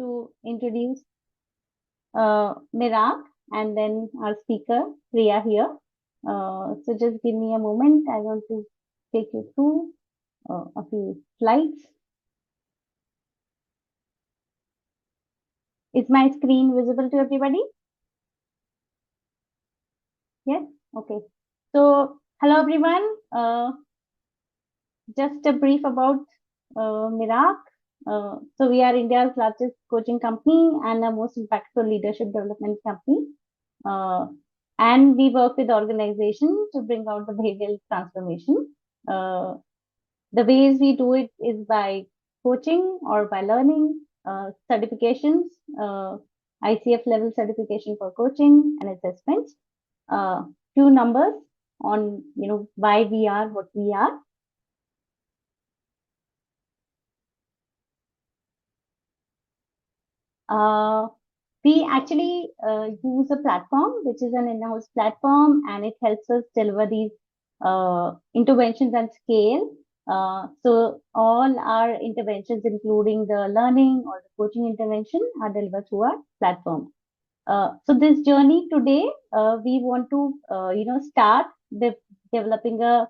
to introduce Meeraq and then our speaker, Priya here. So just give me a moment. I want to take you through a few slides. Is my screen visible to everybody? Yes? Okay. So, hello everyone. Just a brief about Meeraq. So we are India's largest coaching company and the most impactful leadership development company. And we work with organizations to bring out the behavioral transformation. The ways we do it is by coaching or by learning, certifications, ICF level certification for coaching and assessments. Few numbers on why we are what we are. We actually use a platform which is an in-house platform, and it helps us deliver these interventions and scale. So all our interventions, including the learning or the coaching intervention, are delivered through our platform. So this journey today, we want to start with developing a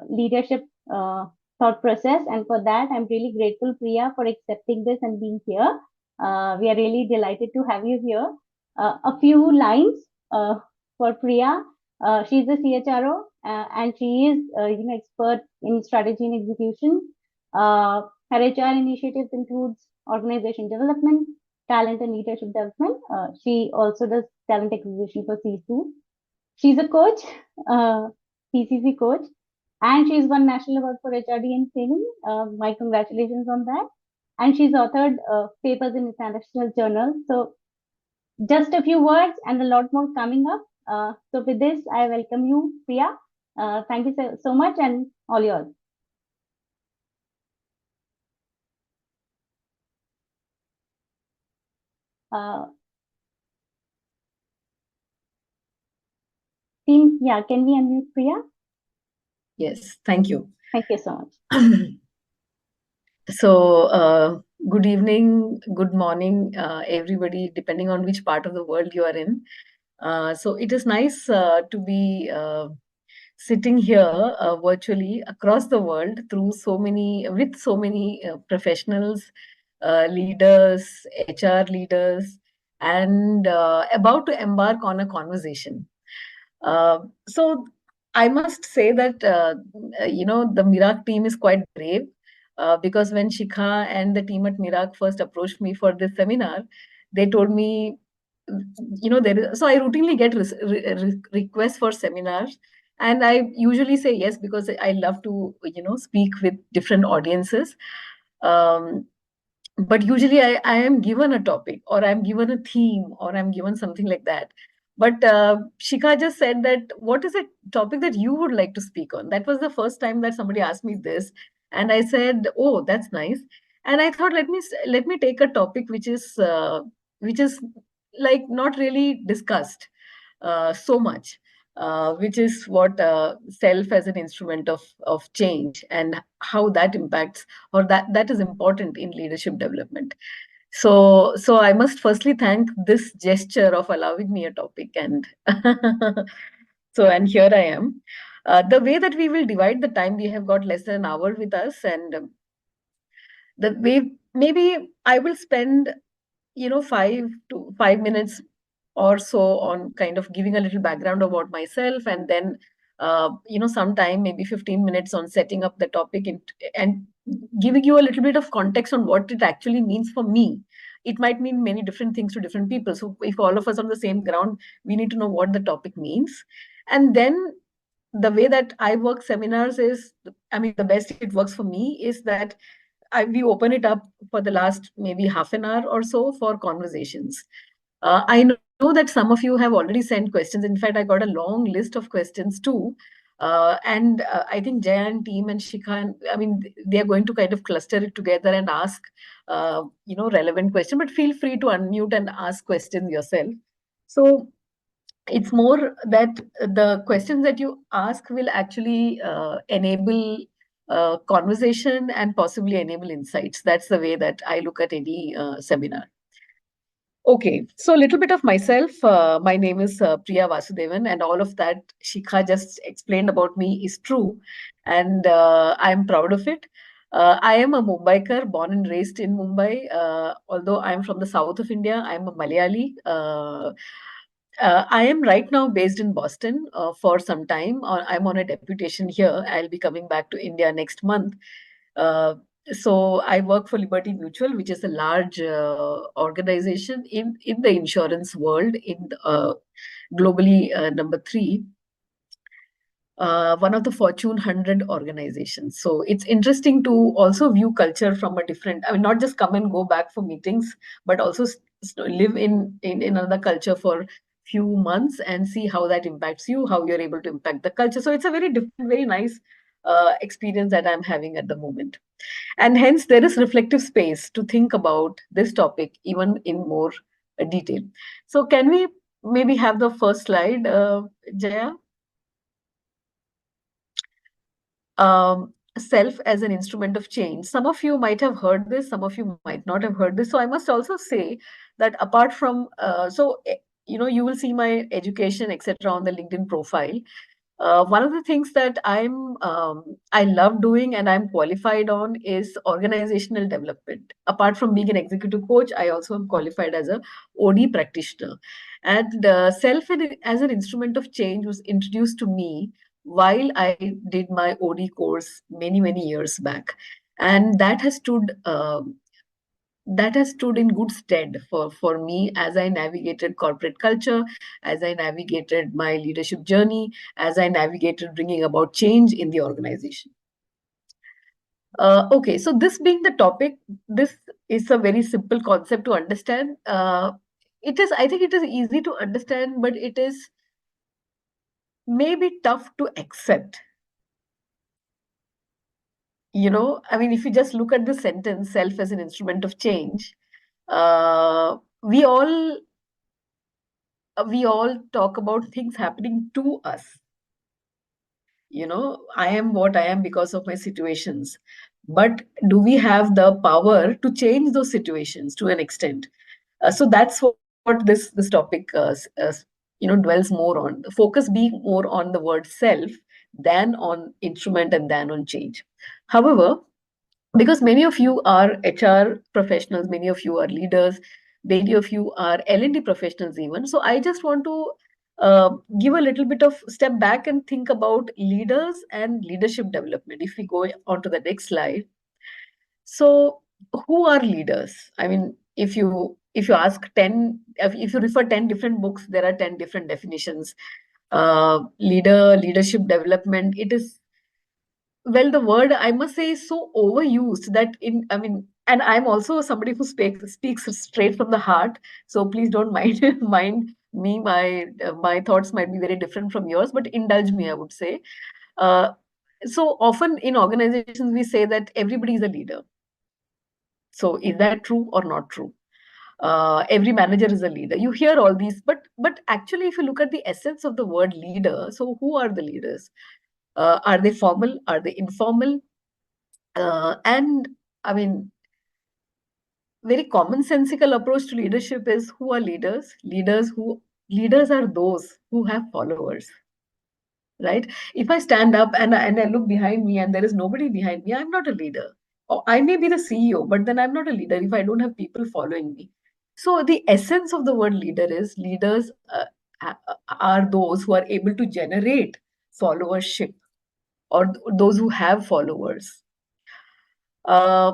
leadership thought process, and for that I'm really grateful, Priya, for accepting this and being here. We are really delighted to have you here. A few lines for Priya. She's a CHRO and she is expert in strategy and execution. Her HR initiatives includes organization development, talent and leadership development. She also does talent acquisition for C2. She's a coach, PCC coach, and she's won national award for HRD and training. My congratulations on that. And she's authored papers in international journals. So just a few words and a lot more coming up. So with this, I welcome you, Priya. Thank you so much, and all yours. Team, yeah, can we unmute Priya? Yes, thank you. Thank you so much. So, good evening, good morning, everybody, depending on which part of the world you are in. So it is nice to be sitting here virtually across the world with so many professionals, leaders, HR leaders, and about to embark on a conversation. So I must say that the Meeraq team is quite brave, because when Shikha and the team at Meeraq first approached me for this seminar, they told me, so I routinely get requests for seminars, and I usually say yes because I love to speak with different audiences. But usually I am given a topic, or I'm given a theme, or I'm given something like that. But Shikha just said that, what is a topic that you would like to speak on? That was the first time that somebody asked me this. And I said, oh, that's nice. And I thought, let me take a topic which is like not really discussed so much, which is what self as an instrument of change, and how that impacts, or that is important in leadership development. So I must firstly thank this gesture of allowing me a topic, and and here I am. The way that we will divide the time, we have got less than an hour with us, and the way maybe I will spend 5 minutes or so on kind of giving a little background about myself, and then sometime maybe 15 minutes on setting up the topic, and giving you a little bit of context on what it actually means for me. It might mean many different things to different people, so if all of us on the same ground, we need to know what the topic means. And then the way that I work seminars is, I mean, the best it works for me is that we open it up for the last maybe half an hour or so for conversations. I know that some of you have already sent questions. In fact, I got a long list of questions too. And I think Jaya and team and Shikha, I mean, they are going to kind of cluster it together and ask, relevant question, but feel free to unmute and ask questions yourself. So it's more that the questions that you ask will actually enable conversation and possibly enable insights. That's the way that I look at any seminar. Okay, so a little bit of myself. My name is Priya Vasudevan, and all of that Shikha just explained about me is true, and I'm proud of it. I am a Mumbaikar, born and raised in Mumbai. Although I'm from the south of India, I'm a Malayali. I am right now based in Boston for some time. I'm on a deputation here. I'll be coming back to India next month. Uh, so I work for Liberty Mutual, which is a large organization in the insurance world, globally number three, one of the Fortune 100 organizations. So it's interesting to also view culture from a different, I mean, not just come and go back for meetings, but also live in another culture for few months and see how that impacts you, how you're able to impact the culture. So it's a very different, very nice experience that I'm having at the moment. And hence, there is reflective space to think about this topic even in more detail. So, can we maybe have the first slide, Jaya? Self as an instrument of change. Some of you might have heard this, some of you might not have heard this. So, I must also say that apart from, you will see my education, etc., on the LinkedIn profile. One of the things that I love doing and I'm qualified on is organizational development. Apart from being an executive coach, I also am qualified as a OD practitioner. And self as an instrument of change was introduced to me while I did my OD course many years back, and that has stood in good stead for me as I navigated corporate culture, as I navigated my leadership journey, as I navigated bringing about change in the organization. Okay, so this being the topic, this is a very simple concept to understand. I think it is easy to understand, but it is maybe tough to accept. I mean, if you just look at the sentence, self as an instrument of change, uh, we all we all talk about things happening to us. I am what I am because of my situations. But do we have the power to change those situations to an extent? So that's what this topic dwells more on. The focus being more on the word self than on instrument and than on change. However, because many of you are HR professionals, many of you are leaders, many of you are L&D professionals even. So I just want to give a little bit of step back and think about leaders and leadership development. If we go on to the next slide. So who are leaders? I mean, if you ask 10, if you refer 10 different books, there are 10 different definitions. Leadership development, it is, well, the word I must say is so overused that and I'm also somebody who speaks straight from the heart. So please don't mind me. My thoughts might be very different from yours, but indulge me, I would say. Uh, so often in organizations we say that everybody is a leader. So is that true or not true? Every manager is a leader. You hear all these, but actually, if you look at the essence of the word leader, so who are the leaders? Are they formal? Are they informal? And I mean, very commonsensical approach to leadership is who are leaders? Leaders are those who have followers, right? If I stand up and I look behind me and there is nobody behind me, I'm not a leader. Or I may be the CEO, but then I'm not a leader if I don't have people following me. So the essence of the word leader is leaders are those who are able to generate followership, or those who have followers. Uh,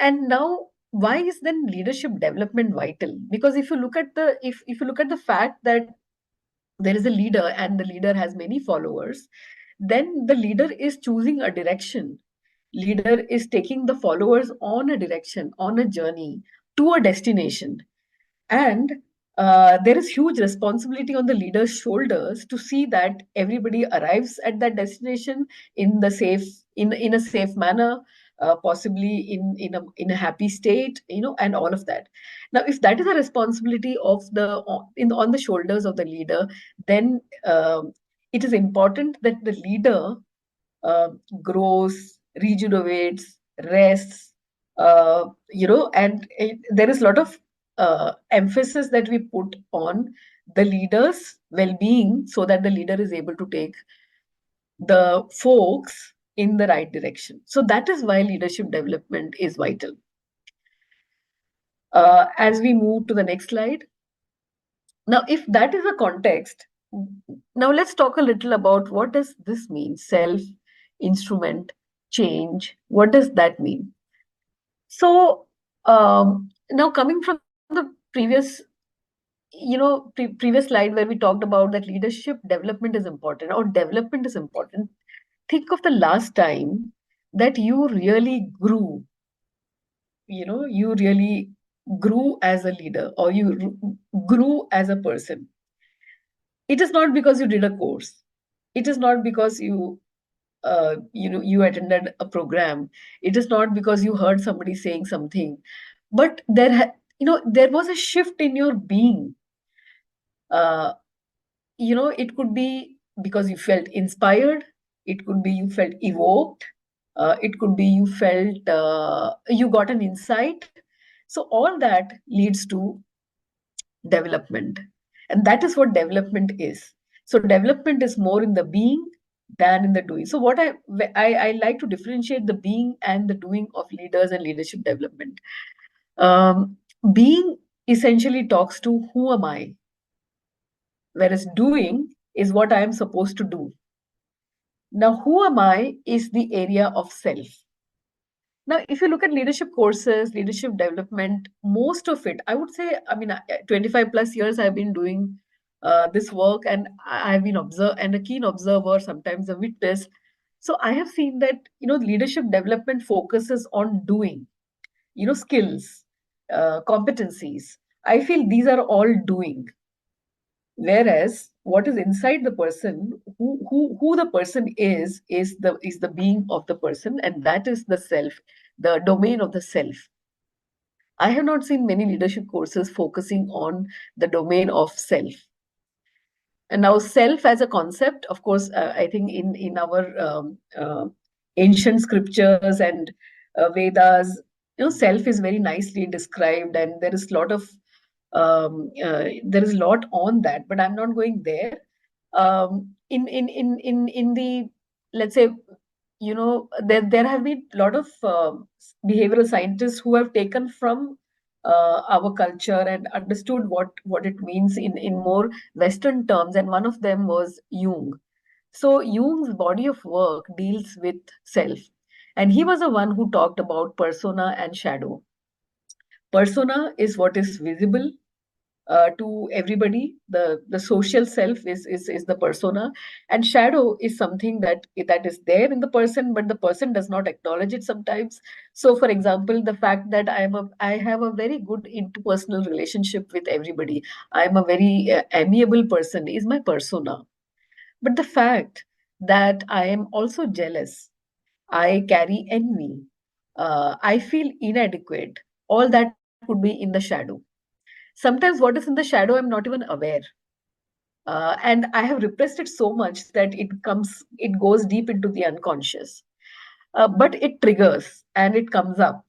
And now, why is then leadership development vital? Because if you look at the fact that there is a leader and the leader has many followers, then the leader is choosing a direction. Leader is taking the followers on a direction, on a journey to a destination. And there is huge responsibility on the leader's shoulders to see that everybody arrives at that destination in a safe manner, possibly in a happy state, and all of that. Now, if that is a responsibility on the shoulders of the leader, then it is important that the leader uh, grows, rejuvenates, rests, and there is a lot of emphasis that we put on the leader's well-being so that the leader is able to take the folks in the right direction. So that is why leadership development is vital. As we move to the next slide. Now, if that is a context, now let's talk a little about what does this mean? Self, instrument, change. What does that mean? So now coming from the previous, previous slide where we talked about that leadership development is important or development is important. Think of the last time that you really grew, you really grew as a leader or you grew as a person. It is not because you did a course. It is not because you attended a program. It is not because you heard somebody saying something, but there was a shift in your being. Uh, it could be because you felt inspired. It could be you felt evoked. It could be you felt you got an insight. So all that leads to development. And that is what development is. So development is more in the being than in the doing. So what I like to differentiate the being and the doing of leaders and leadership development. Being essentially talks to who am I, whereas doing is what I am supposed to do. Now, who am I is the area of self. Now, if you look at leadership courses, leadership development, most of it, I would say, 25 plus years I've been doing this work, and I've been a keen observer, sometimes a witness. So I have seen that, leadership development focuses on doing, skills, competencies. I feel these are all doing. Whereas what is inside the person, who the person is the being of the person, and that is the self, the domain of the self. I have not seen many leadership courses focusing on the domain of self. And now self as a concept, of course, I think in our ancient scriptures and Vedas, self is very nicely described, and there is a lot of there is a lot on that, but I'm not going there. In the, let's say, there have been a lot of behavioral scientists who have taken from our culture and understood what it means in more Western terms, and one of them was Jung. So Jung's body of work deals with self, and he was the one who talked about persona and shadow. Persona is what is visible to everybody. The social self is the persona, and shadow is something that is there in the person, but the person does not acknowledge it sometimes. So, for example, the fact that I have a very good interpersonal relationship with everybody, I am a very amiable person, is my persona. But the fact that I am also jealous, I carry envy, I feel inadequate, all that could be in the shadow. Sometimes what is in the shadow, I'm not even aware. And I have repressed it so much that it goes deep into the unconscious. But it triggers and it comes up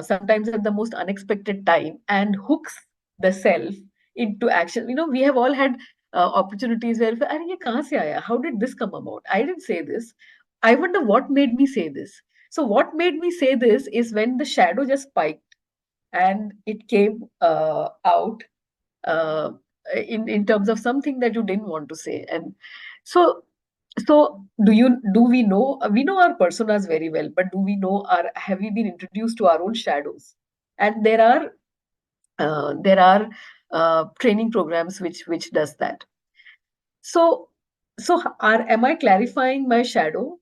sometimes at the most unexpected time and hooks the self into action. We have all had opportunities where, "Arey, ye kahan se aaya? How did this come about? I didn't say this. I wonder what made me say this." So what made me say this is when the shadow just spiked and it came out uh, in terms of something that you didn't want to say. And so we know our personas very well, but do we know our have we been introduced to our own shadows? And there are training programs which does that. So am I clarifying my shadow?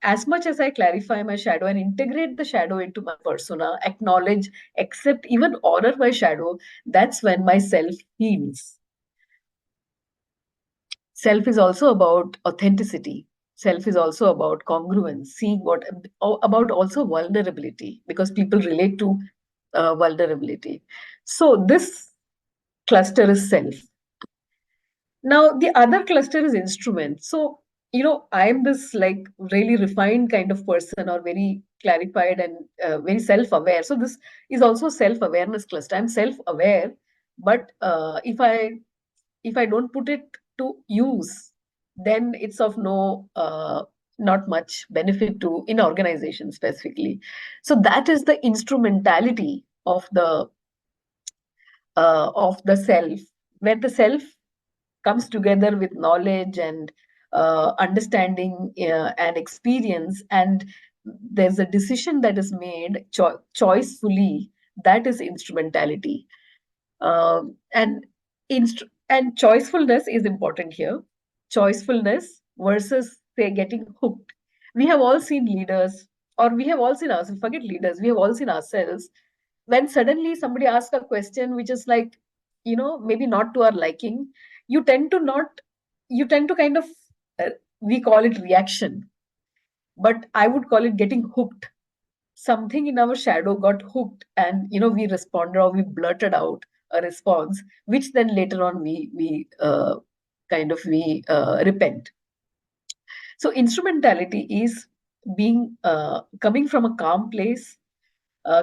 As much as I clarify my shadow and integrate the shadow into my persona, acknowledge, accept, even honor my shadow, that's when my self heals. Self is also about authenticity. Self is also about congruence, seeing about also vulnerability, because people relate to vulnerability. So this cluster is self. Now, the other cluster is instrument. So I'm this like really refined kind of person, or very clarified and very self-aware. So this is also self-awareness cluster. I'm self-aware, but if I don't put it to use, then it's of not much benefit to in organization specifically. So that is the instrumentality of the self, where the self comes together with knowledge and understanding and experience, and there's a decision that is made choicefully. That is instrumentality. And choicefulness is important here. Choicefulness versus, say, getting hooked. We have all seen leaders, or we have all seen ourselves. Forget leaders. We have all seen ourselves when suddenly somebody asks a question which is like, maybe not to our liking. You tend to not. You tend to kind of. Uh, we call it reaction, but I would call it getting hooked. Something in our shadow got hooked, and we responded, or we blurted out a response, which then later on we repent. So instrumentality is being coming from a calm place,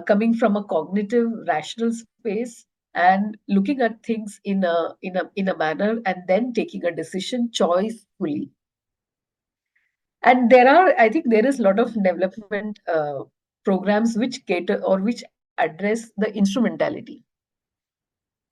coming from a cognitive rational space, and looking at things in a manner, and then taking a decision choicefully. And I think there is a lot of development programs which cater, or which address the instrumentality.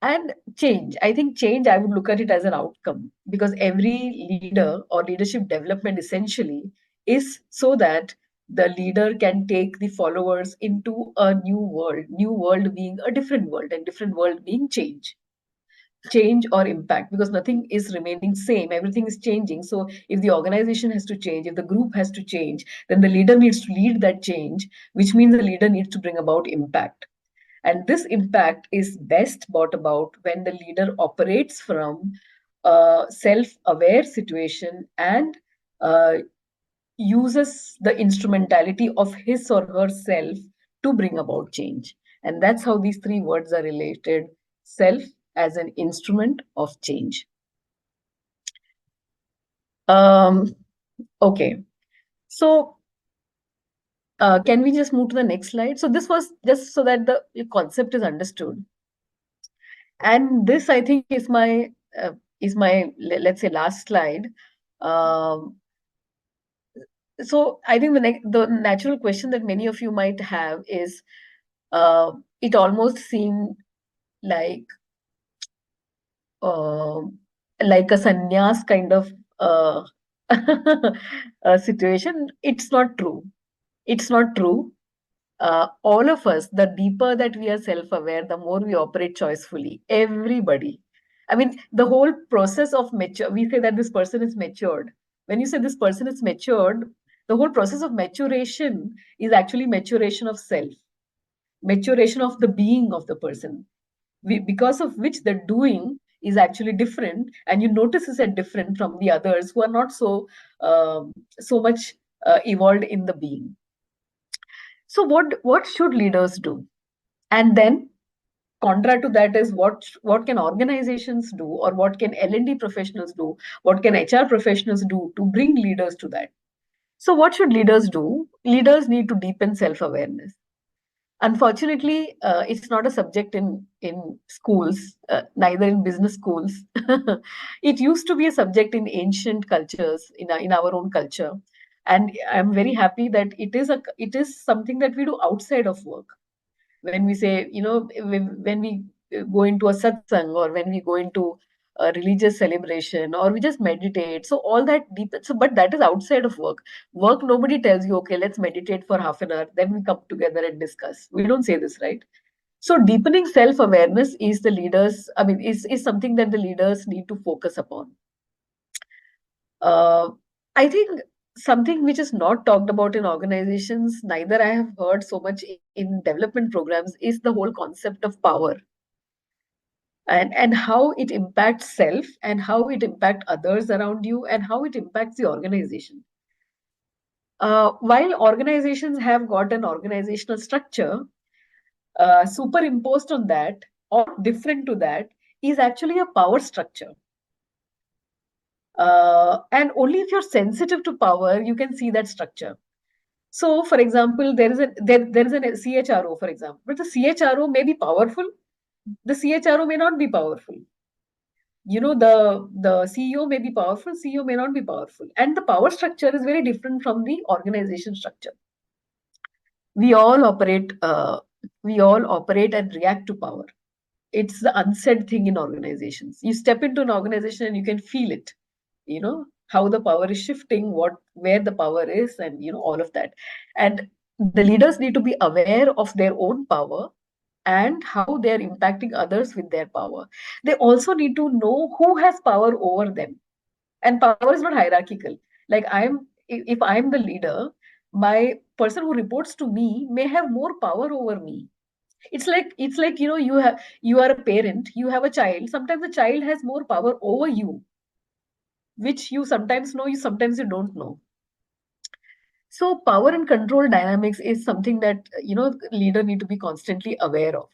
And change, I think change, I would look at it as an outcome, because every leader or leadership development essentially is so that the leader can take the followers into a new world being a different world, and different world being change or impact, because nothing is remaining same, everything is changing. So if the organization has to change, if the group has to change, then the leader needs to lead that change, which means the leader needs to bring about impact. And this impact is best brought about when the leader operates from a self-aware situation, and uh, uses the instrumentality of his or herself to bring about change. And that's how these three words are related: self as an instrument of change. Um, okay. So, can we just move to the next slide? So, this was just so that the concept is understood. And this, I think, is my let's say last slide. Um, so I think the natural question that many of you might have is, it almost seemed like uh, like a sannyas kind of uh, situation. It's not true. It's not true. All of us, the deeper that we are self-aware, the more we operate choicefully. Everybody. I mean, the whole process of we say that this person is matured. When you say this person is matured, the whole process of maturation is actually maturation of self, maturation of the being of the person, because of which the doing is actually different, and you notice is different from the others who are not so much evolved in the being. So what should leaders do? And then contra to that is, what can organizations do, or what can L&D professionals do, what can HR professionals do to bring leaders to that? So what should leaders do? Leaders need to deepen self-awareness. Unfortunately, it's not a subject in schools, neither in business schools. It used to be a subject in ancient cultures, in our own culture, and I'm very happy that it is something that we do outside of work. When we say, when we go into a satsang, or when we go into a religious celebration, or we just meditate, so all that deep, so but that is outside of work. Nobody tells you, okay, let's meditate for half an hour, then we come together and discuss. We don't say this, right? So deepening self awareness is the leaders, I mean, is something that the leaders need to focus upon. uh, I think something which is not talked about in organizations, neither I have heard so much in development programs, is the whole concept of power, and how it impacts self, and how it impacts others around you, and how it impacts the organization. While organizations have got an organizational structure, superimposed on that, or different to that, is actually a power structure. And only if you're sensitive to power, you can see that structure. So, for example, there is a CHRO, for example, but the CHRO may be powerful. The CHRO may not be powerful. The CEO may be powerful, CEO may not be powerful, and the power structure is very different from the organization structure. We all operate. We all operate and react to power. It's the unsaid thing in organizations. You step into an organization and you can feel it. How the power is shifting, where the power is, and all of that. And the leaders need to be aware of their own power and how they're impacting others with their power. They also need to know who has power over them. And power is not hierarchical. Like if I'm the leader, my person who reports to me may have more power over me. It's like you are a parent, you have a child. Sometimes the child has more power over you, which you sometimes know, you sometimes you don't know. So power and control dynamics is something that leader need to be constantly aware of.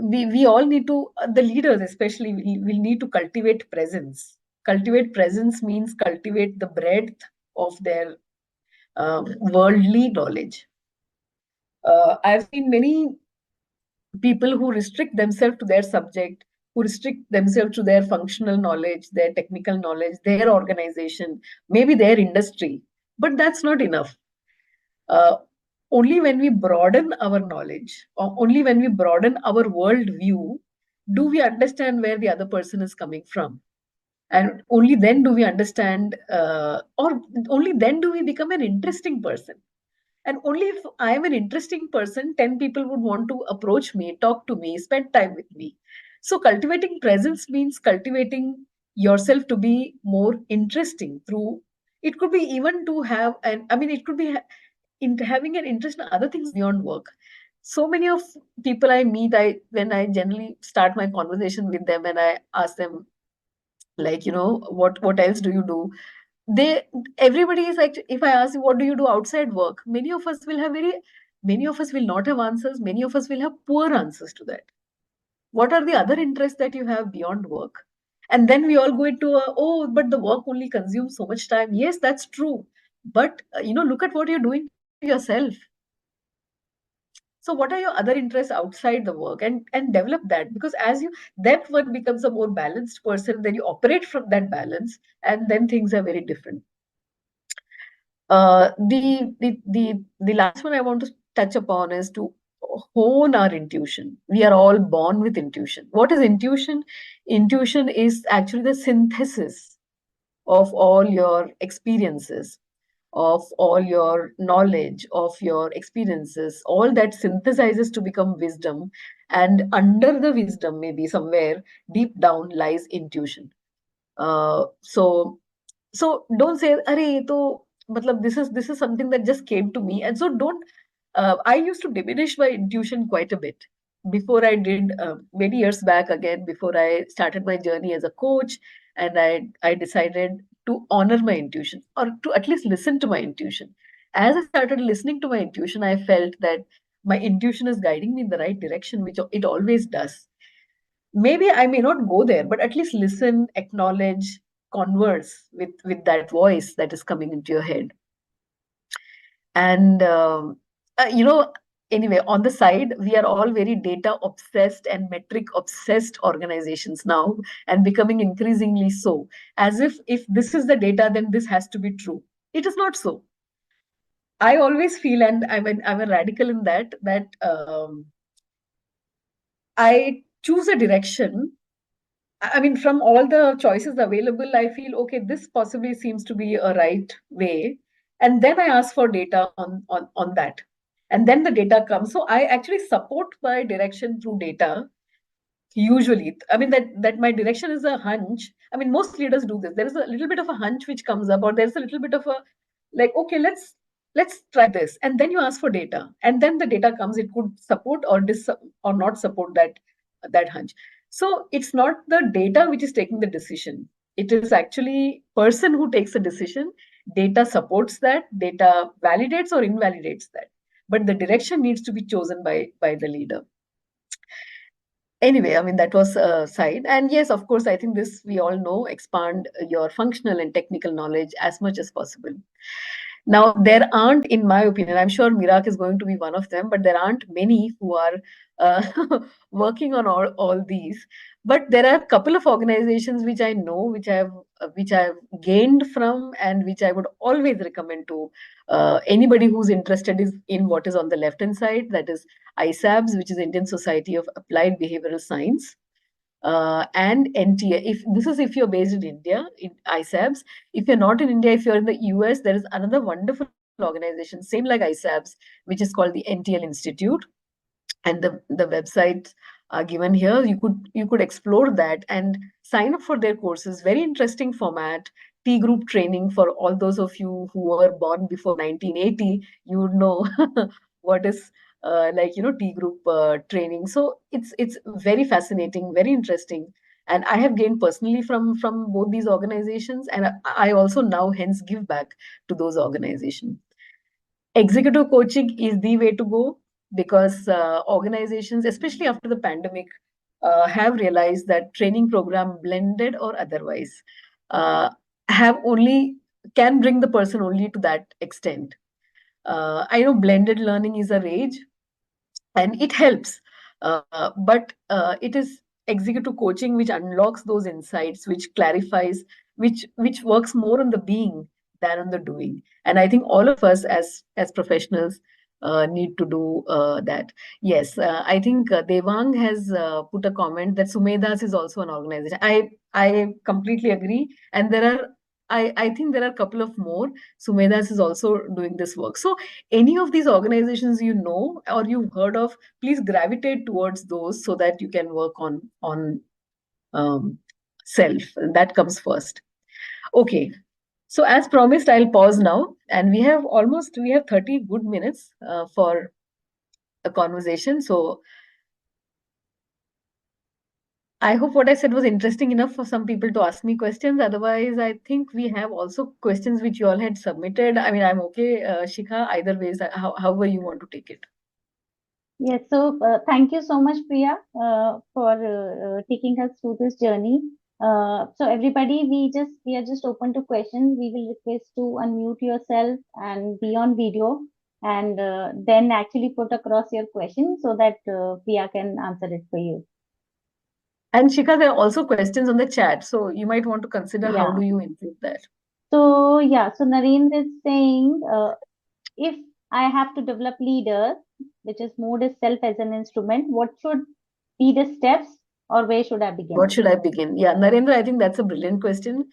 We all need to, the leaders especially, will need to cultivate presence. Cultivate presence means cultivate the breadth of their worldly knowledge. I've seen many people who restrict themselves to their subject, who restrict themselves to their functional knowledge, their technical knowledge, their organization, maybe their industry. But that's not enough. Uh, Only when we broaden our knowledge, or only when we broaden our world view, do we understand where the other person is coming from. And only then do we understand, or only then do we become an interesting person. And only if I am an interesting person, 10 people would want to approach me, talk to me, spend time with me. So, cultivating presence means cultivating yourself to be more interesting through, it could be even to have, it could be having an interest in other things beyond work. So many of people I meet, when I generally start my conversation with them and I ask them, like, what else do you do? they Everybody is like, if I ask you what do you do outside work, many of us will not have answers, many of us will have poor answers to that. What are the other interests that you have beyond work? And then we all go into oh, but the work only consumes so much time. Yes, that's true, but look at what you're doing for yourself. So what are your other interests outside the work, and develop that, because as you that one becomes a more balanced person, then you operate from that balance, and then things are very different. The last one I want to touch upon is to hone our intuition. We are all born with intuition. What is intuition? Intuition is actually the synthesis of all your experiences, of all your knowledge, of your experiences. All that synthesizes to become wisdom. And under the wisdom, maybe somewhere deep down, lies intuition. So don't say, "Arey, to matlab this is something that just came to me." And so don't. I used to diminish my intuition quite a bit before I did many years back. Again, before I started my journey as a coach, and I decided to honor my intuition, or to at least listen to my intuition. As I started listening to my intuition, I felt that my intuition is guiding me in the right direction, which it always does. Maybe I may not go there, but at least listen, acknowledge, converse with that voice that is coming into your head. And anyway, on the side, we are all very data obsessed and metric obsessed organizations now, and becoming increasingly so, as if this is the data, then this has to be true. It is not so. I always feel, and I'm a radical in that I choose a direction. I mean, from all the choices available, I feel, okay, this possibly seems to be a right way. And then I ask for data on that. And then the data comes. So I actually support my direction through data. Usually, I mean, that my direction is a hunch. I mean, most leaders do this. There is a little bit of a hunch which comes up, or there's a little bit of a, like, okay, let's try this. And then you ask for data. And then the data comes, it could support or not support that hunch. So it's not the data which is taking the decision. It is actually person who takes the decision. Data supports that, data validates or invalidates that. But the direction needs to be chosen by the leader. Anyway, I mean, that was a side. And yes, of course, I think this we all know, expand your functional and technical knowledge as much as possible. Now, there aren't, in my opinion, I'm sure Meeraq is going to be one of them, but there aren't many who are working on all these. But there are a couple of organizations which I know, which I've gained from, and which I would always recommend to anybody who's interested in what is on the left hand side. That is ISABS, which is Indian Society of Applied Behavioral Science, and NTA. If you're based in India, in ISABS. If you're not in India, if you're in the US, there is another wonderful organization, same like ISABS, which is called the NTL Institute, and the websites are given here. You could explore that and sign up for their courses. Very interesting format. T group training for all those of you who were born before 1980. You would know what is like T group training. So it's very fascinating, very interesting. And I have gained personally from both these organizations, and I also now hence give back to those organizations. Executive coaching is the way to go, because organizations, especially after the pandemic, have realized that training program, blended or otherwise, uh, have only can bring the person only to that extent. I know blended learning is a rage, and it helps, but it is executive coaching which unlocks those insights, which clarifies, which works more on the being than on the doing. And I think all of us as professionals need to do that. Yes, I think Devang has put a comment that Sumedas is also an organization. I completely agree, and I think there are a couple of more. Sumedas is also doing this work. So any of these organizations or you've heard of, please gravitate towards those so that you can work on um, self. That comes first. Okay. So as promised, I'll pause now, and we have 30 good minutes for a conversation. So I hope what I said was interesting enough for some people to ask me questions. Otherwise, I think we have also questions which you all had submitted. I mean, I'm okay, Shikha, either ways, however you want to take it. Yes, so thank you so much, Priya, for taking us through this journey. So everybody, we are just open to questions. We will request to unmute yourself and be on video, and then actually put across your question so that Priya can answer it for you. And Shikha, there are also questions on the chat, so you might want to consider how Yeah. do you improve that. So yeah, so Narendra is saying, if I have to develop leaders, which is mode is self as an instrument, what should be the steps or where should I begin? What should I begin? Yeah, Narendra, I think that's a brilliant question.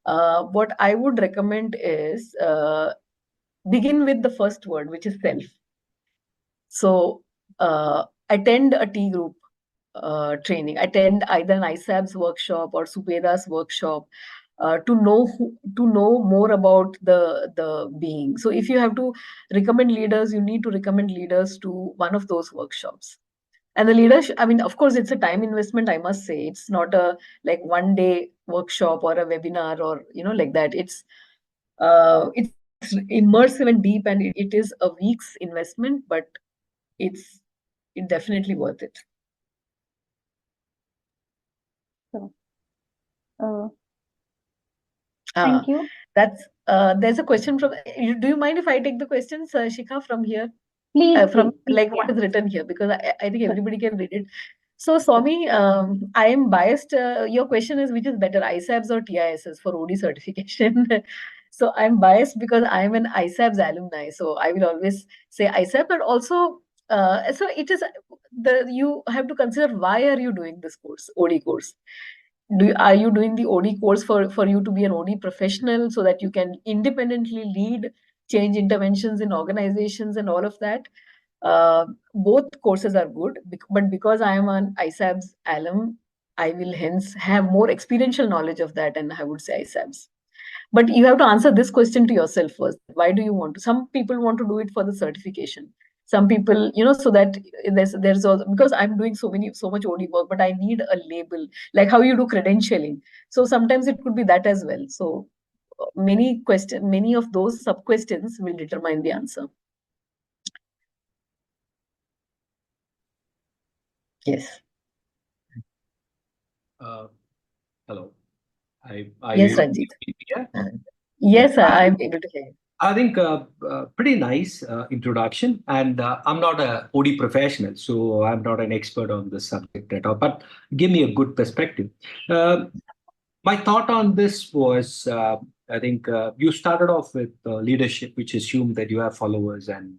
What I would recommend is begin with the first word, which is self. So attend a T group training, attend either an ISABS workshop or Subeda's workshop to know more about the being. So if you have to recommend leaders, you need to recommend leaders to one of those workshops. And the leadership, I mean, of course, it's a time investment, I must say. It's not a like 1 day workshop or a webinar or like that. It's immersive and deep, and it is a week's investment, but it's definitely worth it. So, thank you. There's a question from. Do you mind if I take the questions, Shikha, from here? Please, From please. like what is written here, because I think everybody can read it. So Swami, I am biased. Your question is which is better, ISABS or TISS for OD certification? So I'm biased because I'm an ISABS alumni. So I will always say ISAB, but also so it is you have to consider why are you doing this course, OD course. Are you doing the OD course for you to be an OD professional so that you can independently lead change interventions in organizations and all of that? Both courses are good, but because I am an ISABS alum, I will hence have more experiential knowledge of that, and I would say ISABS. But you have to answer this question to yourself first. Why do you want to? Some people want to do it for the certification. Some people, so that there's also, because I'm doing so much OD work, but I need a label, like how you do credentialing. So sometimes it could be that as well. So many of those sub questions will determine the answer. Yes. Uh, Hello. Are you Yes, able to Ranjit. hear me? Yeah. Yeah. Yes, I'm able to hear you. I think pretty nice introduction. And I'm not a OD professional, so I'm not an expert on this subject at all. But give me a good perspective. Uh, my thought on this was, I think you started off with leadership, which assumed that you have followers, and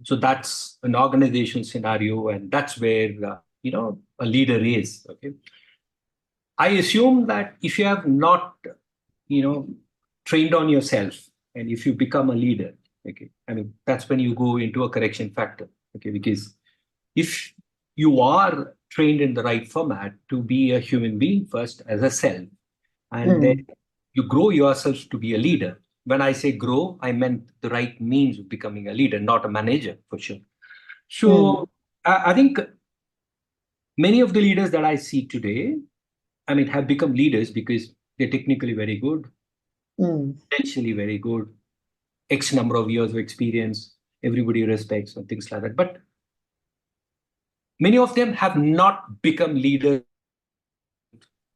so that's an organization scenario, and that's where a leader is. Okay. I assume that if you have not, you know, trained on yourself, and if you become a leader, okay, I mean, that's when you go into a correction factor, okay, because if you are trained in the right format to be a human being first as a self, and then Mm, you grow yourself to be a leader. When I say grow, I meant the right means of becoming a leader, not a manager for sure. mm, So I think many of the leaders that I see today, I mean, have become leaders because they're technically very good, mm, potentially very good, X number of years of experience, everybody respects and things like that. But many of them have not become leaders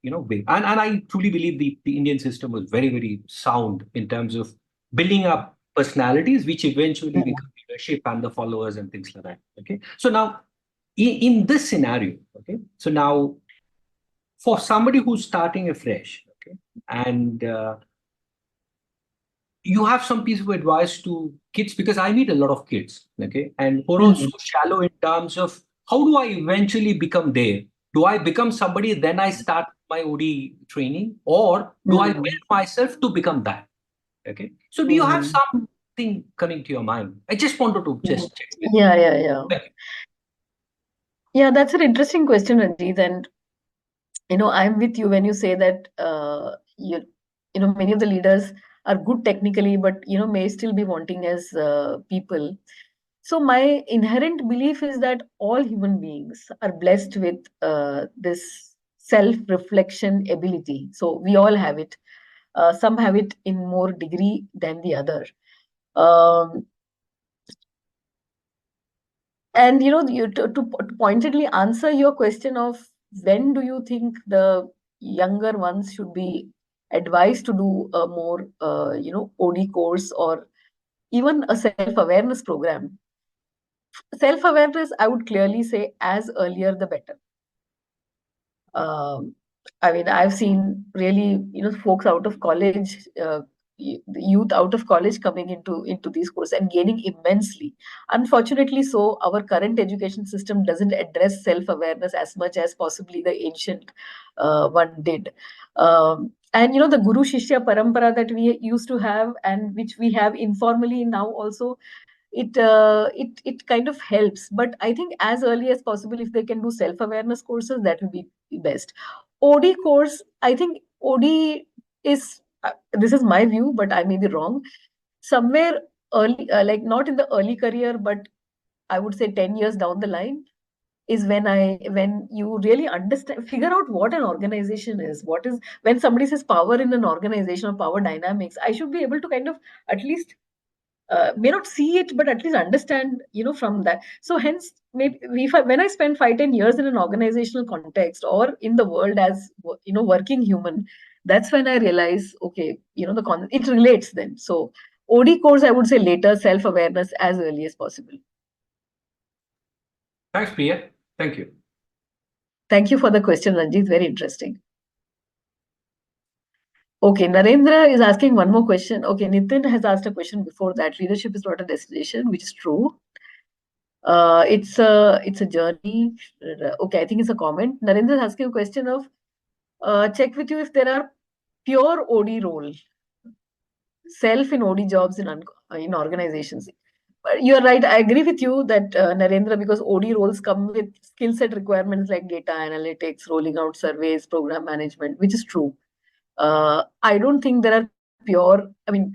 in the right, way. And I truly believe the Indian system was very, very sound in terms of building up personalities, which eventually mm, become leadership and the followers and things like that. Okay. So now in this scenario, okay, so now for somebody who's starting afresh, okay, and you have some piece of advice to kids, because I meet a lot of kids, okay, and who are also mm, shallow in terms of how do I eventually become there? Do I become somebody, then I start my OD training, or do I mm, build myself to become that? Okay. So do you have mm, something coming to your mind? I just wanted to mm. just check with you. Yeah, yeah, yeah. Thank you. Yeah, that's an interesting question, Ranjit. And I'm with you when you say that many of the leaders are good technically, but may still be wanting as people. So my inherent belief is that all human beings are blessed with this self-reflection ability. So we all have it. Some have it in more degree than the other. Um, and to pointedly answer your question of when do you think the younger ones should be advised to do a more OD course or even a self-awareness program. Self-awareness, I would clearly say, as earlier the better. Um, I mean, I've seen really, folks out of college, the youth out of college coming into these courses and gaining immensely. Unfortunately, so our current education system doesn't address self-awareness as much as possibly the ancient one did. And the Guru Shishya Parampara that we used to have and which we have informally now also, it kind of helps, but I think as early as possible if they can do self awareness courses, that will be best. OD course, I think OD is this is my view, but I may be wrong, somewhere early, like not in the early career, but I would say 10 years down the line is when you really understand, figure out what an organization is, what is, when somebody says power in an organization or power dynamics, I should be able to kind of at least may not see it, but at least understand, from that. So hence, maybe when I spend 5-10 years in an organizational context or in the world as working human, that's when I realize, okay, it relates then. So OD course, I would say later, self awareness as early as possible. Thanks, Priya. Thank you. Thank you for the question, Ranjit. Very interesting. Okay, Narendra is asking one more question. Okay, Nitin has asked a question before that. Leadership is not a destination, which is true. It's a journey. Okay, I think it's a comment. Narendra is asking a question of check with you if there are pure OD role, self in OD jobs in organizations. You're right. I agree with you that Narendra, because OD roles come with skill set requirements like data analytics, rolling out surveys, program management, which is true. I don't think there are pure. I mean,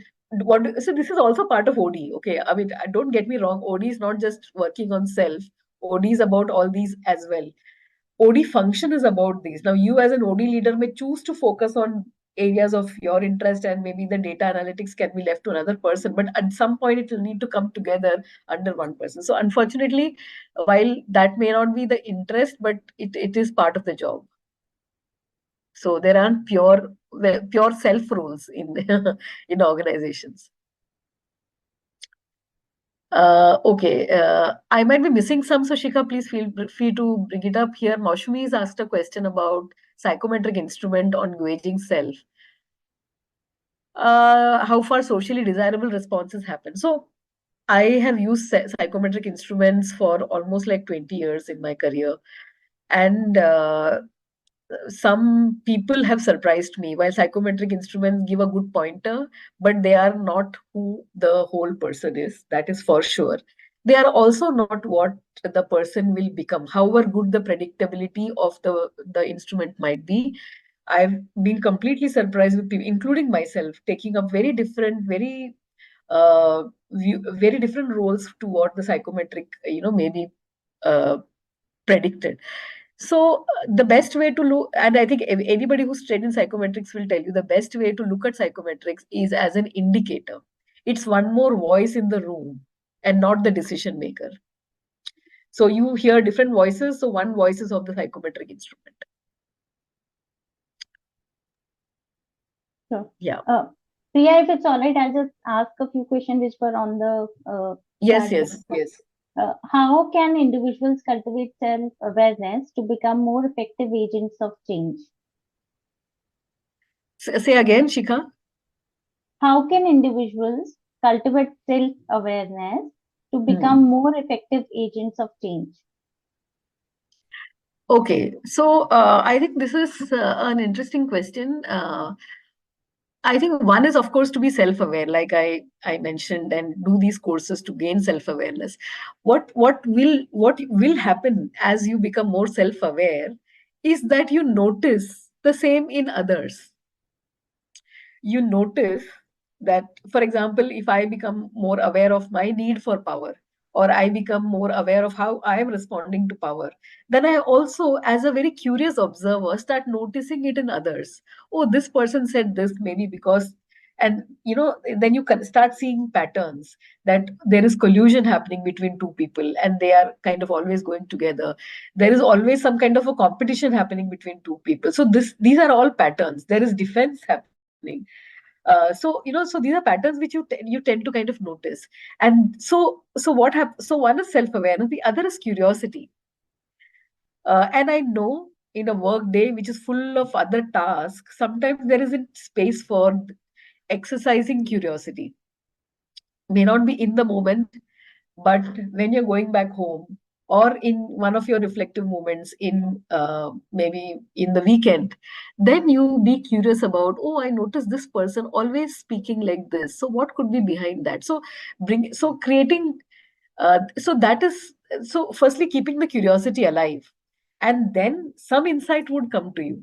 so this is also part of OD. Okay, I mean, don't get me wrong. OD is not just working on self. OD is about all these as well. OD function is about these. Now, you as an OD leader may choose to focus on areas of your interest, and maybe the data analytics can be left to another person. But at some point, it will need to come together under one person. So, unfortunately, while that may not be the interest, but it is part of the job. So there aren't pure self roles in in organizations. Okay, I might be missing some, so Shikha, please feel free to bring it up here. Maushumi has asked a question about psychometric instrument on gauging self. How far socially desirable responses happen? So I have used psychometric instruments for almost like 20 years in my career. And some people have surprised me. While psychometric instruments give a good pointer, but they are not who the whole person is. That is for sure. They are also not what the person will become. However good the predictability of the instrument might be, I've been completely surprised with people, including myself, taking up very different, very different roles to what the psychometric, maybe uh, predicted. So the best way to look, and I think anybody who's trained in psychometrics will tell you the best way to look at psychometrics is as an indicator. It's one more voice in the room and not the decision maker. So you hear different voices. So one voice is of the psychometric instrument. Sure. Yeah. Priya, if it's all right, I'll just ask a few questions which were on the Yes, chat yes, box. yes. How can individuals cultivate self-awareness to become more effective agents of change? Say again, Shikha. How can individuals cultivate self-awareness to become more effective agents of change? Okay, so I think this is an interesting question. I think one is, of course, to be self-aware, like I mentioned, and do these courses to gain self-awareness. What will happen as you become more self-aware is that you notice the same in others. You notice that, for example, if I become more aware of my need for power, or I become more aware of how I am responding to power, then I also, as a very curious observer, start noticing it in others. Oh, this person said this maybe because, and then you can start seeing patterns, that there is collusion happening between two people and they are kind of always going together. There is always some kind of a competition happening between two people. So these are all patterns. There is defense happening. So these are patterns which you tend to kind of notice. And so what happens? So one is self-awareness, the other is curiosity. And I know in a work day which is full of other tasks, sometimes there isn't space for exercising curiosity. May not be in the moment, but when you're going back home, or in one of your reflective moments, in maybe in the weekend, then you be curious about, oh, I noticed this person always speaking like this, so what could be behind that? So creating, so that is, so firstly keeping the curiosity alive, and then some insight would come to you,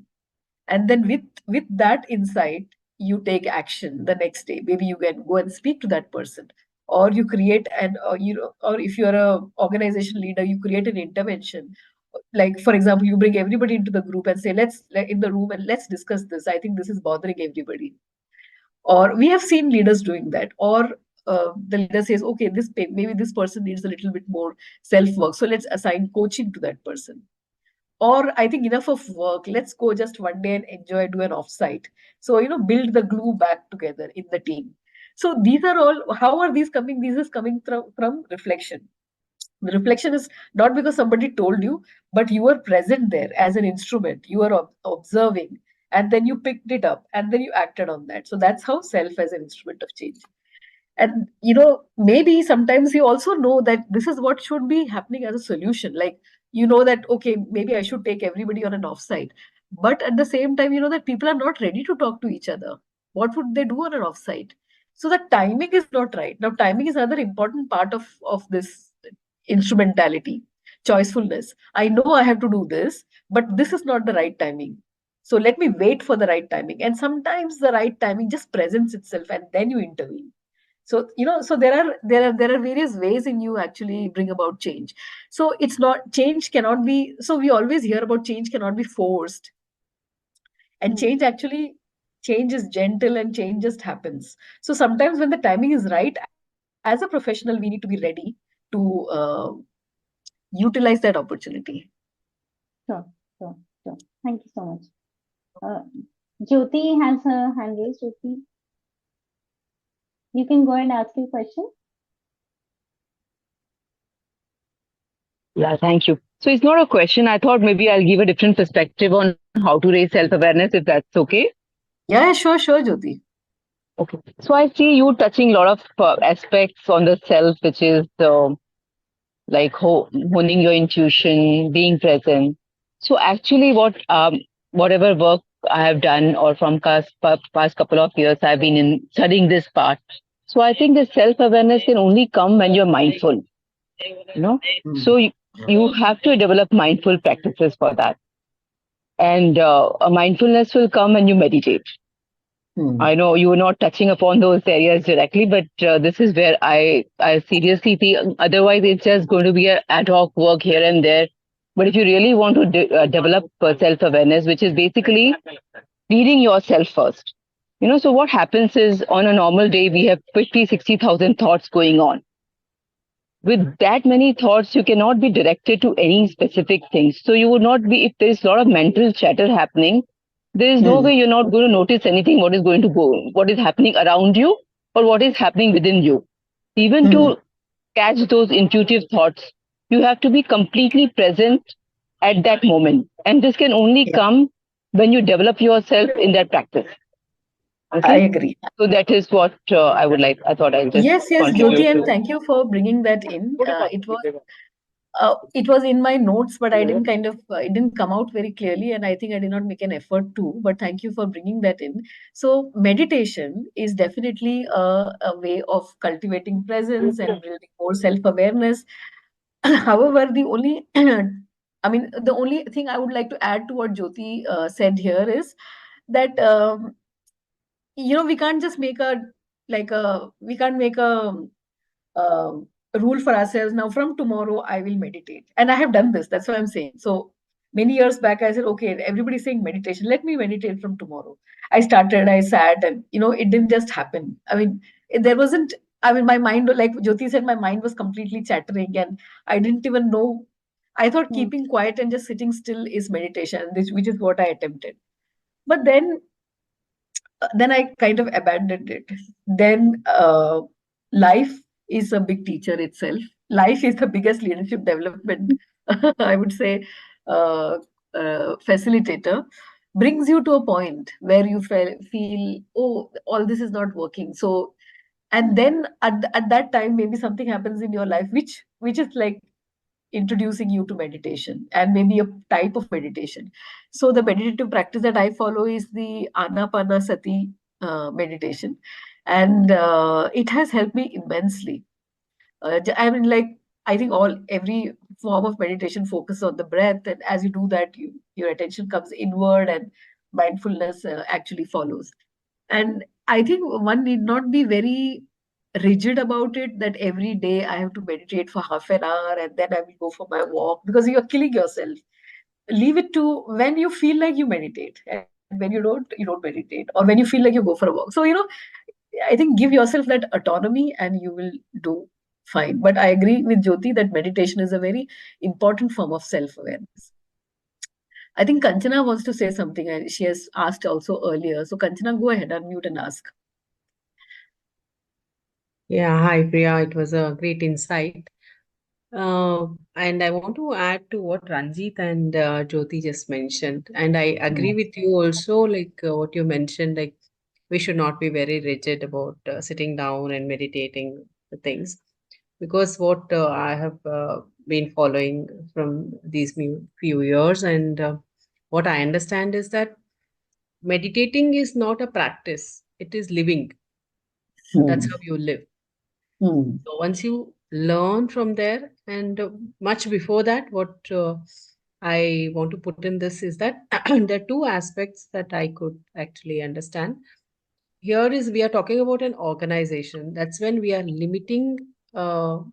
and then with that insight you take action the next day. Maybe you can go and speak to that person, or you create an, or if you're a organization leader, you create an intervention. Like, for example, you bring everybody into the group and say, let's in the room, and let's discuss this. I think this is bothering everybody. Or we have seen leaders doing that. Or the leader says, okay, maybe this person needs a little bit more self work, so let's assign coaching to that person. Or I think enough of work, let's go just one day and enjoy, do an offsite. So build the glue back together in the team. So these are all, how are these coming? These is coming from reflection. The reflection is not because somebody told you, but you were present there as an instrument. You were observing, and then you picked it up, and then you acted on that. So that's how self as an instrument of change. And maybe sometimes you also know that this is what should be happening as a solution. Like, that, okay, maybe I should take everybody on an offsite, but at the same time, that people are not ready to talk to each other. What would they do on an offsite? So the timing is not right. Now, timing is another important part of this instrumentality. Choicefulness. I know I have to do this, but this is not the right timing. So let me wait for the right timing. And sometimes the right timing just presents itself, and then you intervene. So so there are various ways in you actually bring about change. So it's not, change cannot be, so we always hear about change cannot be forced. And change is gentle, and change just happens. So sometimes when the timing is right, as a professional, we need to be ready to utilize that opportunity. Sure, sure, sure. Thank you so much. Uh, Jyoti has her hand raised. Jyoti, you can go and ask your question. Yeah, thank you. So it's not a question. I thought maybe I'll give a different perspective on how to raise self-awareness, if that's okay. Yeah, sure, Jyoti. Okay. So I see you touching a lot of aspects on the self, which is like honing your intuition, being present. So actually, whatever work I have done, or from past couple of years, I've been in studying this part. So I think the self-awareness can only come when you're mindful. You know, so you have to develop mindful practices for that, and a mindfulness will come when you meditate. I know you were not touching upon those areas directly, but this is where I seriously think. Otherwise, it's just going to be a ad hoc work here and there. But if you really want to develop self awareness, which is basically reading yourself first, so what happens is on a normal day we have 50, 60,000 thoughts going on. With that many thoughts, you cannot be directed to any specific thing. So you would not be, if there is a lot of mental chatter happening, there is no way you're not going to notice anything what is going to go, what is happening around you or what is happening within you. Even to catch those intuitive thoughts, you have to be completely present at that moment. And this can only come when you develop yourself in that practice. Okay? I agree. So that is what I thought I'll just Yes, contribute Jyoti, and to. thank you for bringing that in. It was in my notes, but I didn't it didn't come out very clearly, and I think I did not make an effort to. But thank you for bringing that in. So meditation is definitely a way of cultivating presence and building more self-awareness. However, the only thing I would like to add to what Jyoti said here is that we can't just make we can't make a rule for ourselves now. From tomorrow I will meditate, and I have done this. That's what I'm saying. So many years back I said, okay, everybody's saying meditation, let me meditate from tomorrow. I started, I sat, and it didn't just happen. There wasn't, my mind, like Jyoti said, my mind was completely chattering, and I didn't even know. I thought Hmm. keeping quiet and just sitting still is meditation, which is what I attempted. But then I kind of abandoned it. Then life is a big teacher itself. Life is the biggest leadership development, I would say, uh, facilitator. Brings you to a point where you feel, oh, all this is not working. So, and then at that time, maybe something happens in your life, which is like introducing you to meditation, and maybe a type of meditation. So the meditative practice that I follow is the Anapanasati meditation, and it has helped me immensely. Like, I think every form of meditation focuses on the breath, and as you do that, your attention comes inward, and mindfulness actually follows. And I think one need not be very rigid about it, that every day I have to meditate for half an hour and then I will go for my walk, because you are killing yourself. Leave it to when you feel like you meditate, and when you don't meditate, or when you feel like you go for a walk. So, I think give yourself that autonomy and you will do fine. But I agree with Jyoti that meditation is a very important form of self awareness. I think Kanchana wants to say something, and she has asked also earlier. So, Kanchana, go ahead, unmute and ask. Yeah, hi Priya. It was a great insight. And I want to add to what Ranjit and Jyoti just mentioned. And I agree with you also, like what you mentioned, like we should not be very rigid about sitting down and meditating the things. Because what I have been following from these few years, and what I understand is that meditating is not a practice, it is living. That's how you live. So once you learn from there, and much before that, what I want to put in this is that there are two aspects that I could actually understand. Here is we are talking about an organization. That's when we are limiting the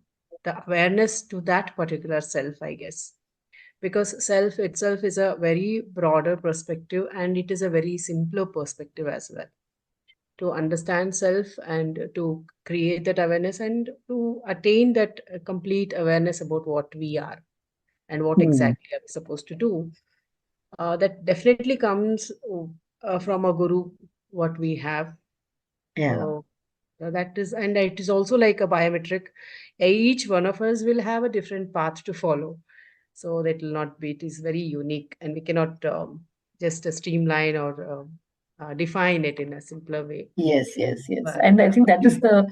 awareness to that particular self, I guess. Because self itself is a very broader perspective, and it is a very simpler perspective as well, to understand self and to create that awareness and to attain that complete awareness about what we are and what exactly are we supposed to do. that definitely comes from a guru, what we have. Yeah. That is, and it is also like a biometric. Each one of us will have a different path to follow. So that will not be, it is very unique, and we cannot just streamline or define it in a simpler way. Yes, yes, yes. But And I think that is the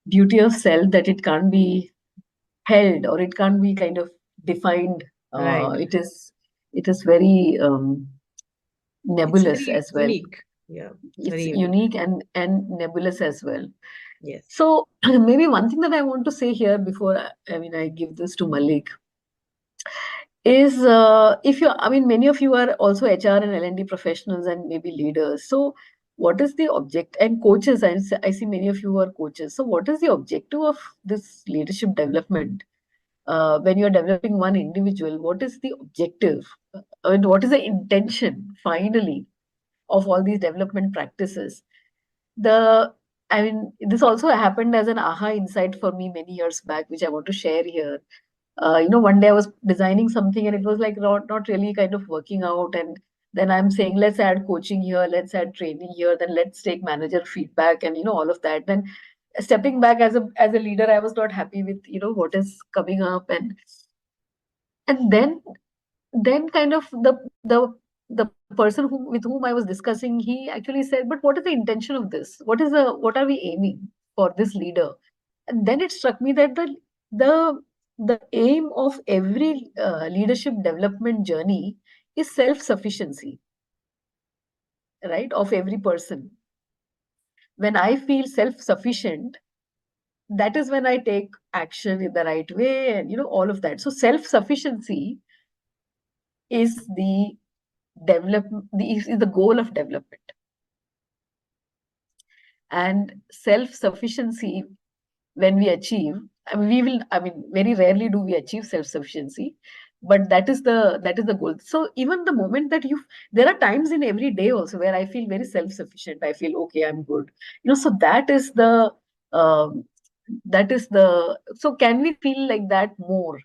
beauty of self, that it can't be held or it can't be kind of defined. right, It is very it's nebulous very as well. unique. Yeah, it's It's very unique. unique and nebulous as well. Yes. So maybe one thing that I want to say here before I give this to Malik is if you, I mean, many of you are also HR and L&D professionals and maybe leaders. So what is the object, and coaches, I see many of you are coaches. So what is the objective of this leadership development? When you're developing one individual, what is the objective? And what is the intention finally of all these development practices? This also happened as an aha insight for me many years back, which I want to share here. One day I was designing something and it was like not really kind of working out. And then I'm saying, let's add coaching here, let's add training here, then let's take manager feedback and, all of that. Then stepping back as a leader, I was not happy with, what is coming up. And then kind of the person with whom I was discussing, he actually said, but what is the intention of this? What are we aiming for this leader? And then it struck me that the the aim of every leadership development journey is self-sufficiency, right? Of every person. When I feel self-sufficient, that is when I take action in the right way, and all of that. So self-sufficiency is the is the goal of development. And self-sufficiency, when we achieve, very rarely do we achieve self-sufficiency, but that is the goal. So even the moment that there are times in every day also where I feel very self-sufficient, I feel okay, I'm good, so um, so can we feel like that more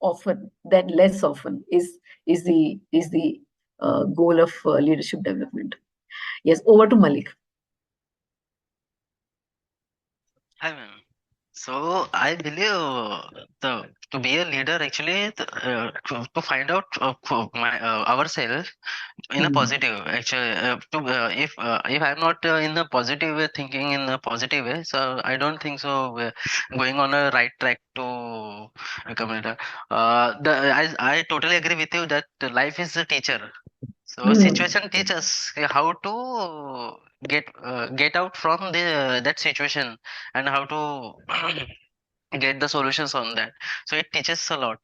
often than less often is the goal of leadership development. Yes, over to Malik. Hi, ma'am. So I believe the to be a leader actually to find out ourselves in a positive actually to if I'm not in the positive way, thinking in a positive way, so I don't think so we're going on a right track to become a leader. I totally agree with you that life is a teacher. So situation teaches how to get out from that situation and how to get the solutions on that. So it teaches a lot.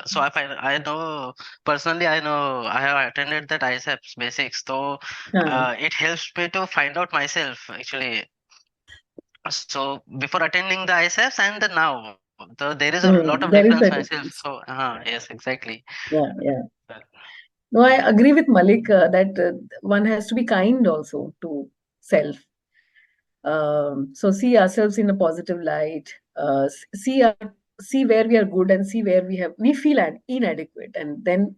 So I know personally, I know I have attended that ISAPS basics, so it helps me to find out myself actually. So before attending the ISAPS and the now, there is a lot of There is difference a myself. difference. So yes, exactly. Yeah. No, I agree with Malik that one has to be kind also to self. So see ourselves in a positive light. See where we are good and see where we feel inadequate, and then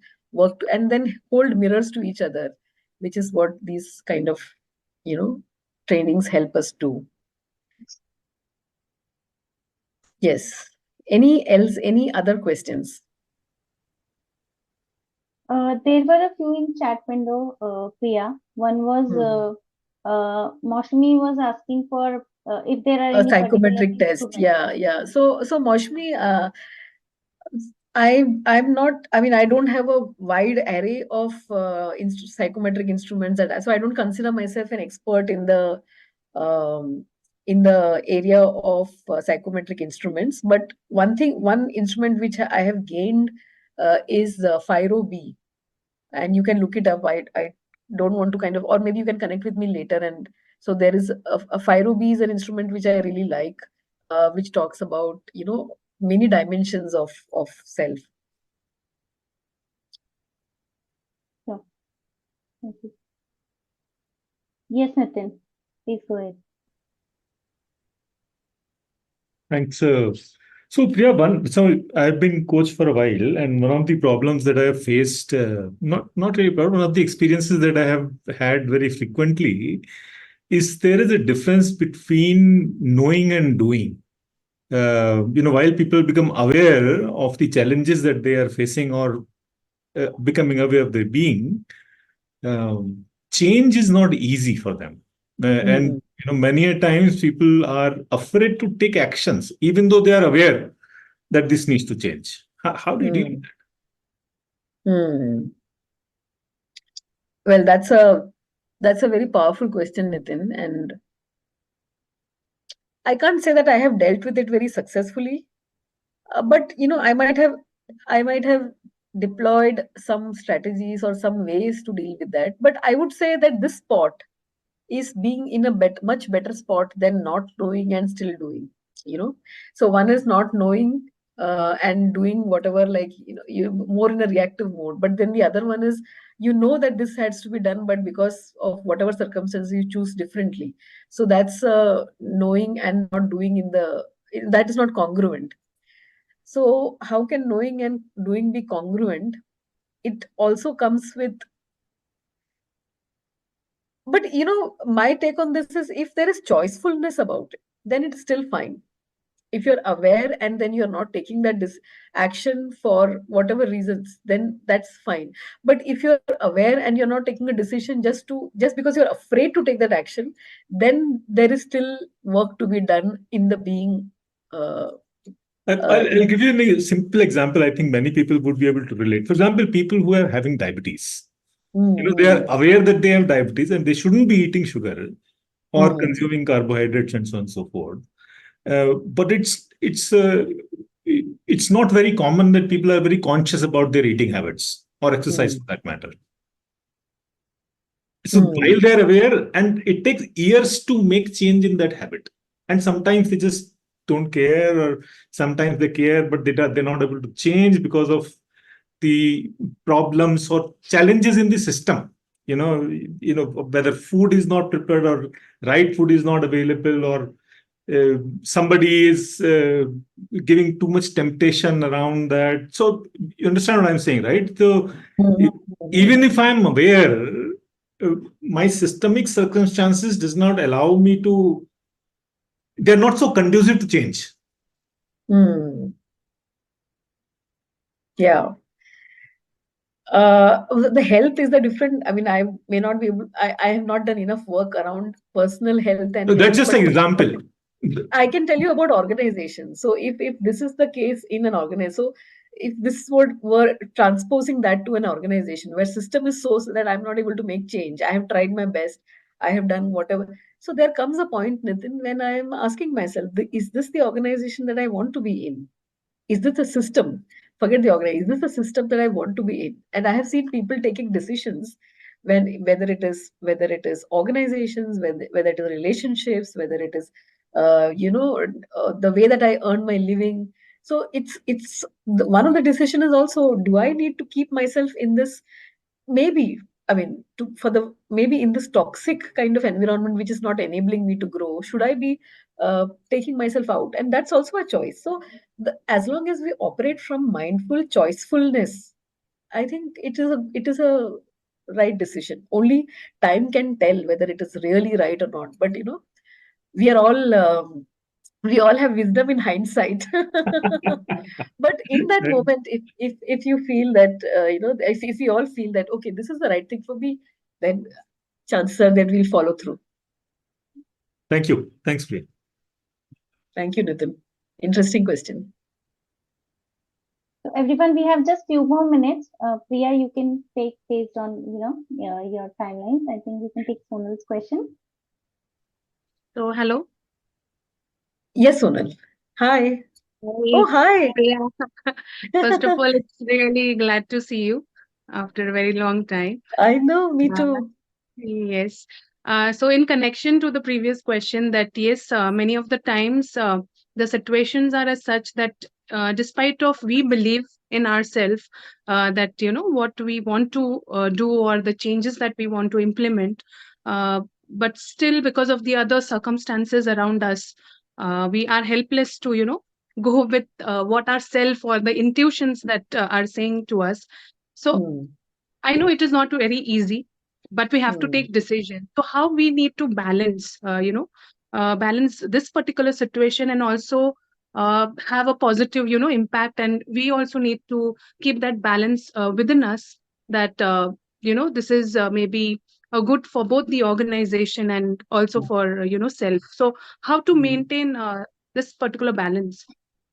and then hold mirrors to each other, which is what these kind of trainings help us do. Yes. Any other questions? There were a few in chat window, Priya. One was Moshmi was asking for if there are A any particular psychometric test. instruments. Yeah. So Moshmi, I'm not, I don't have a wide array of psychometric instruments so I don't consider myself an expert um, in the area of psychometric instruments. But one instrument which I have gained is Fyro B, and you can look it up. I don't want to or maybe you can connect with me later. And so there is a Fyro B is an instrument which I really like, which talks about many dimensions of self. Sure. Thank you. Yes, Nitin, please go ahead. Thanks, So Priya, I've been coach for a while, and one of the problems that I have faced, not really problem, one of the experiences that I have had very frequently is there is a difference between knowing and doing. While people become aware of the challenges that they are facing or becoming aware of their being, change is not easy for them. And many a times people are afraid to take actions, even though they are aware that this needs to change. How do you deal with Hmm. Well, that's a very powerful question, Nitin, and I can't say that I have dealt with it very successfully. But I might have deployed some strategies or some ways to deal with that. But I would say that this spot is being in a much better spot than not knowing and still doing. So one is not knowing and doing whatever, like you more in a reactive mode. But then the other one is that this has to be done, but because of whatever circumstances you choose differently. So that's knowing and not doing that is not congruent. So how can knowing and doing be congruent? It also comes with, but my take on this is, if there is choicefulness about it, then it's still fine. If you're aware and then you're not taking that action for whatever reasons, then that's fine. But if you're aware and you're not taking a decision just because you're afraid to take that action, then there is still work to be done in the being. I'll give you a simple example. I think many people would be able to relate. For example, people who are having diabetes. They are aware that they have diabetes and they shouldn't be eating sugar or consuming carbohydrates and so on and so forth. But it's not very common that people are very conscious about their eating habits or exercise for that matter. So while they're aware, and it takes years to make change in that habit, and sometimes they just don't care, or sometimes they care, but they're not able to change because of the problems or challenges in the system. Whether food is not prepared or right food is not available, or somebody is giving too much temptation around that. So you understand what I'm saying, right? So even if I'm aware, my systemic circumstances does not allow me to. They're not so conducive to change. Yeah. The health is the different. I mean, I may not be able. I have not done enough work around personal health and. So that's just an example. I can tell you about organizations. So if this is the case in an organization, so if this were transposing that to an organization where system is so that I'm not able to make change, I have tried my best, I have done whatever. So there comes a point, Nitin, when I'm asking myself, is this the organization that I want to be in? Is this a system? Forget the organization. Is this a system that I want to be in? And I have seen people taking decisions whether it is organizations, whether it is relationships, whether it is the way that I earn my living. So it's one of the decision is also, do I need to keep myself in this, maybe, I mean, maybe in this toxic kind of environment which is not enabling me to grow? Should I be taking myself out? And that's also a choice. So as long as we operate from mindful choicefulness, I think it is a right decision. Only time can tell whether it is really right or not. But we are all we all have wisdom in hindsight. But in that moment, if you feel that if we all feel that, okay, this is the right thing for me, then chances are that we'll follow through. Thank you. Thanks, Priya. Thank you, Nitin. Interesting question. So everyone, we have just few more minutes. Priya, you can take based on your timelines. I think we can take Sonal's question. So hello. Yes, Sonal. Hi. Oh, hi. First of all, it's really glad to see you after a very long time. I know, me too. Yes. So in connection to the previous question, that yes, many of the times the situations are as such that despite of we believe in ourselves that what we want to do or the changes that we want to implement, but still because of the other circumstances around us, we are helpless to go with what our self or the intuitions that are saying to us. So I know it is not very easy, but we have to take decision. So how we need to balance, balance this particular situation and also have a positive, impact. And we also need to keep that balance within us that, this is maybe good for both the organization and also for, self. So how to maintain this particular balance?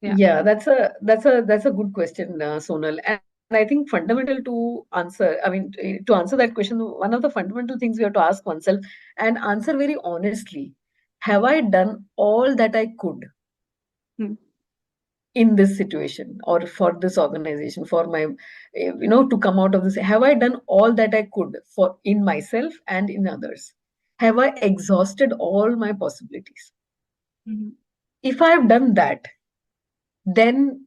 Yeah. Yeah, that's a good question, Sonal. And I think fundamental to answer, I mean, to answer that question, one of the fundamental things we have to ask oneself and answer very honestly, have I done all that I could Hmm. in this situation or for this organization, for my, to come out of this? Have I done all that I could for in myself and in others? Have I exhausted all my possibilities? Mhm. If I have done that, then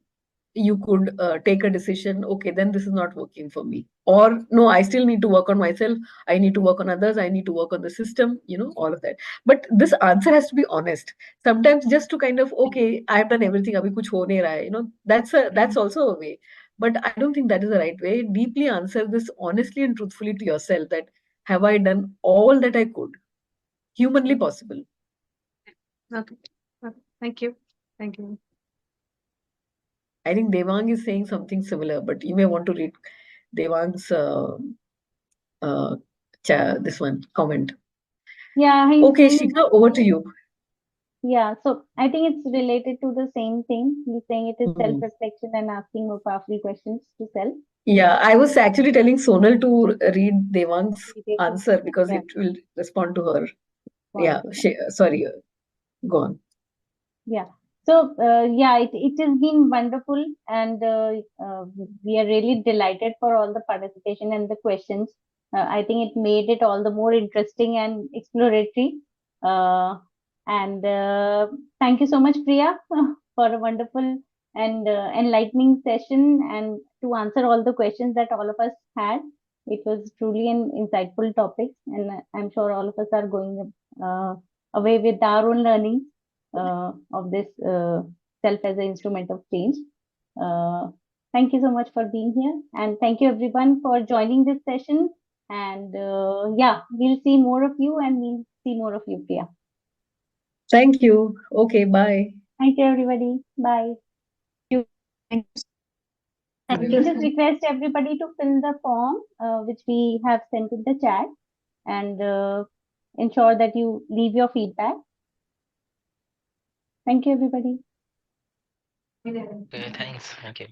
you could take a decision, okay, then this is not working for me, or no, I still need to work on myself, I need to work on others, I need to work on the system, all of that. But this answer has to be honest. Sometimes just to kind of, okay, I've done everything, abhi kuch ho nahi raha hai, that's also a way. But I don't think that is the right way. Deeply answer this honestly and truthfully to yourself, that have I done all that I could, humanly possible? Okay. Thank you. Thank you. I think Devang is saying something similar, but you may want to read Devang's this one comment. Yeah, Okay, Shikha, over to you. Yeah, so I think it's related to the same thing. He's saying it is self-reflection and asking more powerful questions to self. Yeah, I was actually telling Sonal to read Devang's answer because Yeah. it will respond to her. Yeah, sorry, go on. Yeah. So, it has been wonderful, and we are really delighted for all the participation and the questions. I think it made it all the more interesting and exploratory. And thank you so much, Priya, for a wonderful and enlightening session and to answer all the questions that all of us had. It was truly an insightful topic, and I'm sure all of us are going away with our own learning of this self as an instrument of change. Thank you so much for being here, and thank you everyone for joining this session. And we'll see more of you, and we'll see more of you, Priya. Thank you. Okay, bye. Thank you, everybody. Bye. Thank you. And we just request everybody to fill the form which we have sent in the chat, and ensure that you leave your feedback. Thank you, everybody. Okay, thanks. Okay.